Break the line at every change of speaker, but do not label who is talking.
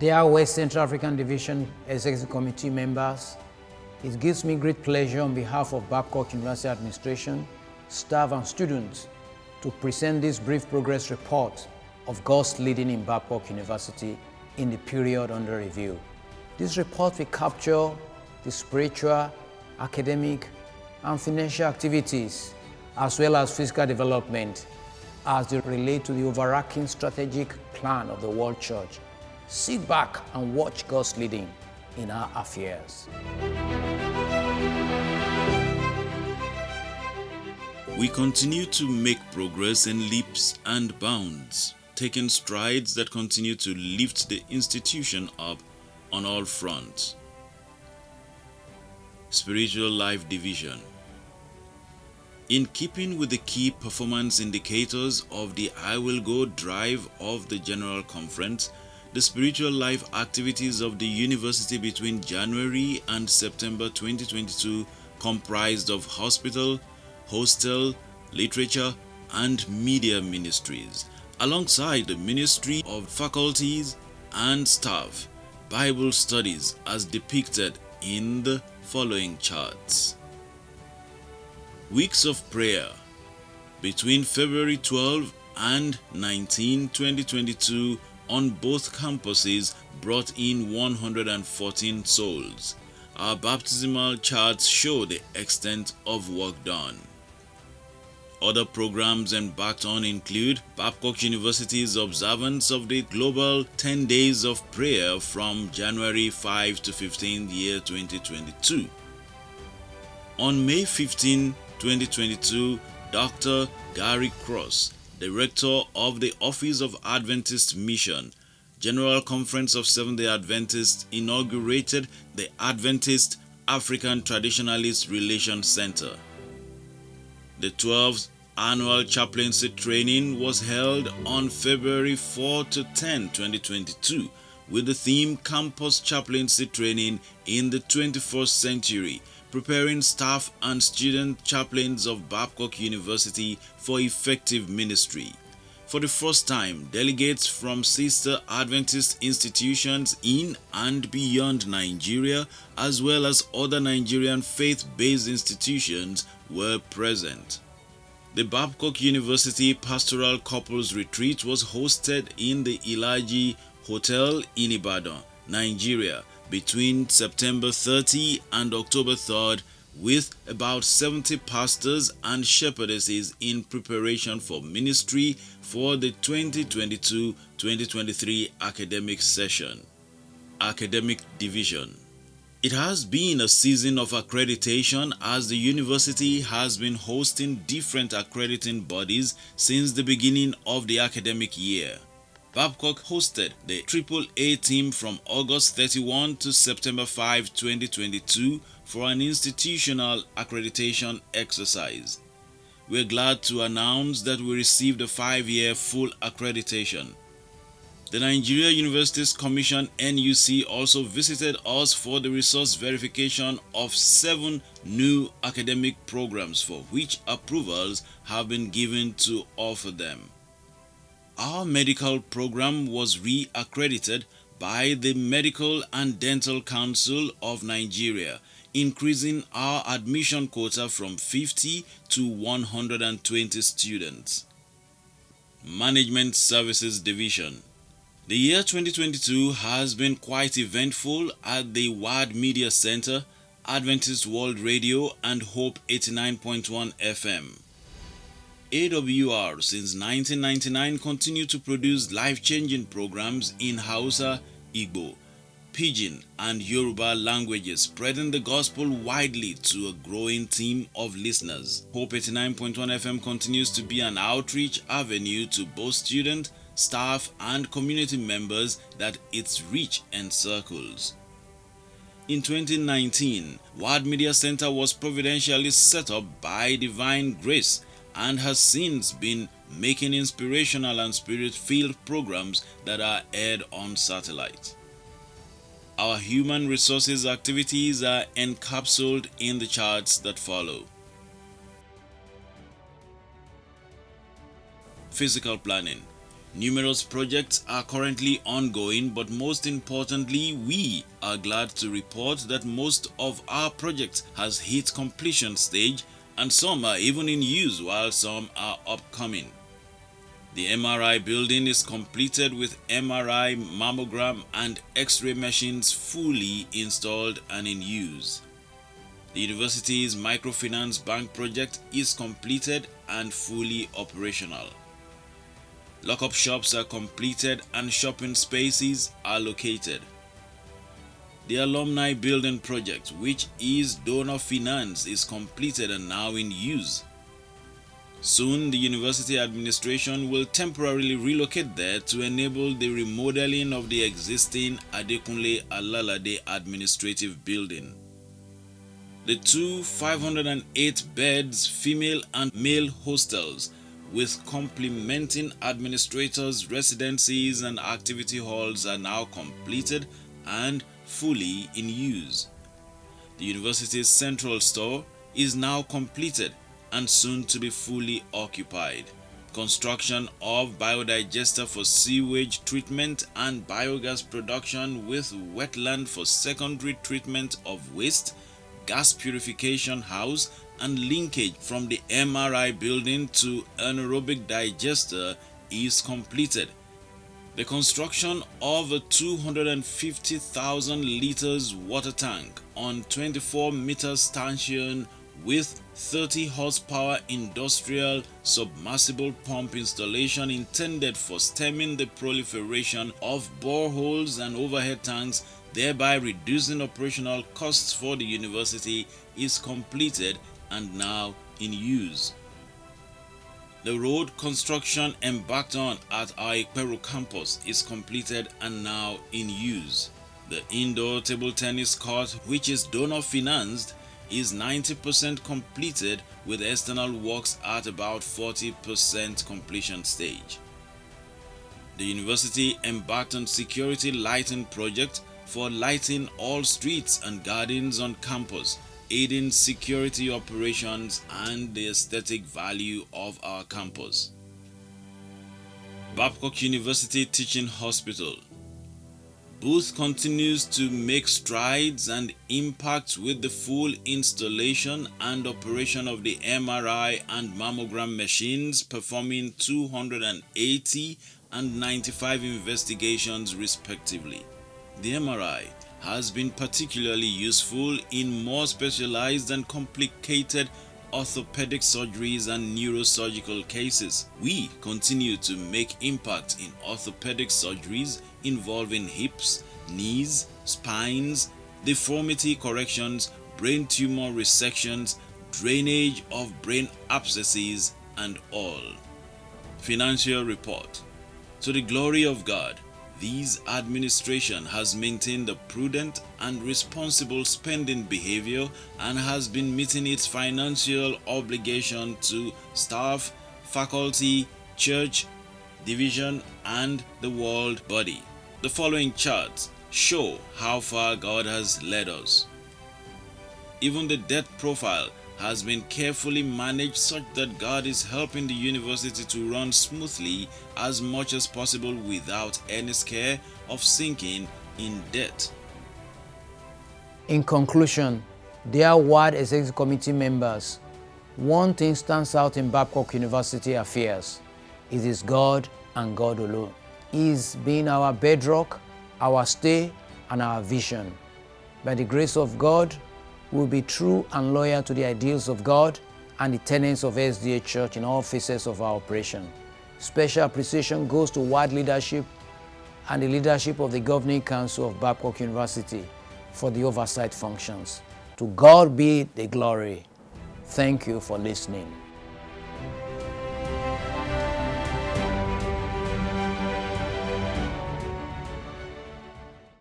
Dear West Central African Division Executive Committee members, it gives me great pleasure on behalf of Babcock University Administration, staff and students to present this brief progress report of God's leading in Babcock University in the period under review. This report will capture the spiritual, academic, and financial activities, as well as physical development, as they relate to the overarching strategic plan of the World Church. Sit back and watch God's leading in our affairs.
We continue to make progress in leaps and bounds, taking strides that continue to lift the institution up on all fronts. Spiritual Life Division. In keeping with the key performance indicators of the I Will Go drive of the General Conference, the spiritual life activities of the university between January and September 2022 comprised of hospital, hostel, literature, and media ministries, alongside the Ministry of Faculties and Staff, Bible studies as depicted in the following charts. Weeks of prayer between February 12 and 19, 2022 on both campuses brought in 114 souls. Our baptismal charts show the extent of work done. Other programs embarked on include Babcock University's observance of the Global 10 Days of Prayer from January 5 to 15, year 2022. On May 15, 2022, Dr. Gary Cross, Director of the Office of Adventist Mission, General Conference of Seventh-day Adventists, inaugurated the Adventist African Traditionalist Relations Center. The 12th Annual Chaplaincy Training was held on February 4 to 10, 2022, with the theme Campus Chaplaincy Training in the 21st Century, preparing staff and student chaplains of Babcock University for effective ministry. For the first time, delegates from sister Adventist institutions in and beyond Nigeria, as well as other Nigerian faith-based institutions, were present. The Babcock University Pastoral Couples Retreat was hosted in the Ilaji Hotel in Ibadan, Nigeria, between September 30 and October 3rd, with about 70 pastors and shepherdesses in preparation for ministry for the 2022-2023 academic session. Academic Division. It has been a season of accreditation as the university has been hosting different accrediting bodies since the beginning of the academic year. Babcock hosted the AAA team from August 31 to September 5, 2022 for an institutional accreditation exercise. We're glad to announce that we received a 5-year full accreditation. The Nigeria Universities Commission (NUC) also visited us for the resource verification of 7 new academic programs for which approvals have been given to offer them. Our medical program was re-accredited by the Medical and Dental Council of Nigeria, increasing our admission quota from 50 to 120 students. Management Services Division. The year 2022 has been quite eventful at the WAD Media Center, Adventist World Radio, and Hope 89.1 FM. AWR since 1999 continue to produce life-changing programs in Hausa, Igbo, Pidgin, and Yoruba languages, spreading the gospel widely to a growing team of listeners. Hope 89.1 FM continues to be an outreach avenue to both student, staff, and community members that its reach encircles. In 2019, WAD Media Center was providentially set up by divine grace and has since been making inspirational and spirit-filled programs that are aired on satellite. Our human resources activities are encapsulated in the charts that follow. Physical planning. Numerous projects are currently ongoing, but most importantly, we are glad to report that most of our projects has hit completion stage, and some are even in use while some are upcoming. The MRI building is completed with MRI, mammogram and X-ray machines fully installed and in use. The university's microfinance bank project is completed and fully operational. Lock-up shops are completed and shopping spaces are located. The alumni building project, which is donor finance, is completed and now in use. Soon, the university administration will temporarily relocate there to enable the remodeling of the existing Adekunle Alalade administrative building. The two 508 beds female and male hostels with complementing administrators' residencies and activity halls are now completed and fully in use. The university's central store is now completed and soon to be fully occupied. Construction of biodigester for sewage treatment and biogas production with wetland for secondary treatment of waste, gas purification house, and linkage from the MRI building to anaerobic digester is completed. The construction of a 250,000 liters water tank on 24 meters stanchion with 30 horsepower industrial submersible pump installation intended for stemming the proliferation of boreholes and overhead tanks, thereby reducing operational costs for the university, is completed and now in use. The road construction embarked on at our Ikperu campus is completed and now in use. The indoor table tennis court, which is donor financed, is 90% completed with external works at about 40% completion stage. The university embarked on security lighting project for lighting all streets and gardens on campus, aiding security operations and the aesthetic value of our campus. Babcock University Teaching Hospital. Booth continues to make strides and impact with the full installation and operation of the MRI and mammogram machines, performing 280 and 95 investigations respectively. The MRI has been particularly useful in more specialized and complicated orthopedic surgeries and neurosurgical cases. We continue to make impact in orthopedic surgeries involving hips, knees, spines, deformity corrections, brain tumor resections, drainage of brain abscesses, and all. Financial report. To the glory of God, this administration has maintained a prudent and responsible spending behavior and has been meeting its financial obligation to staff, faculty, church, division, and the world body. The following charts show how far God has led us. Even the debt profile has been carefully managed such that God is helping the university to run smoothly as much as possible without any scare of sinking in debt.
In conclusion, dear Ward Executive Committee members, one thing stands out in Babcock University affairs. It is God and God alone. He is being our bedrock, our stay, and our vision. By the grace of God, we will be true and loyal to the ideals of God and the tenets of SDA Church in all phases of our operation. Special appreciation goes to Ward leadership and the leadership of the Governing Council of Babcock University for the oversight functions. To God be the glory. Thank you for listening.